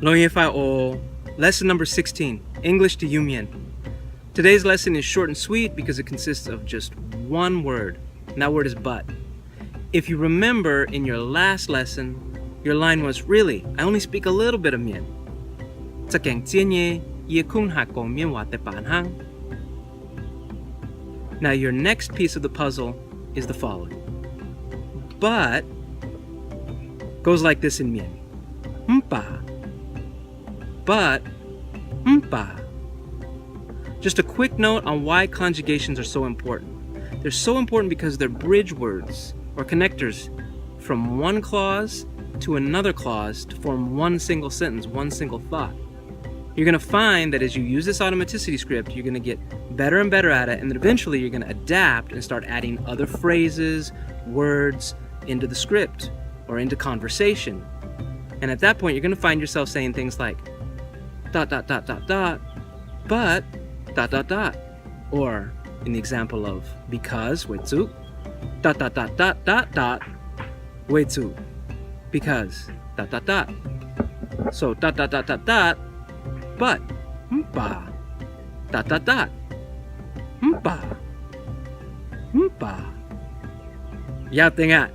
Loyefai o lesson number 16, English to Mien. Today's lesson is short and sweet because it consists of just one word, and that word is but. If you remember in your last lesson, your line was, really, I only speak a little bit of Mien. Now your next piece of the puzzle is the following. But goes like this in Mien. Mpa. But mpa. Just a quick note on why conjugations are so important. They're so important because they're bridge words or connectors from one clause to another clause to form one single sentence, one single thought. You're going to find that as you use this automaticity script, you're going to get better and better at it, and then eventually you're going to adapt and start adding other phrases, words into the script or into conversation. And at that point, you're going to find yourself saying things like dot dot dot dot dot, but dot dot dot. Or in the example of because, 为主, dot dot dot dot dot dot, 为主, because, dot dot dot. So dot dot dot dot dot, but, mpa, dot dot dot, mpa, mpa. 要定啊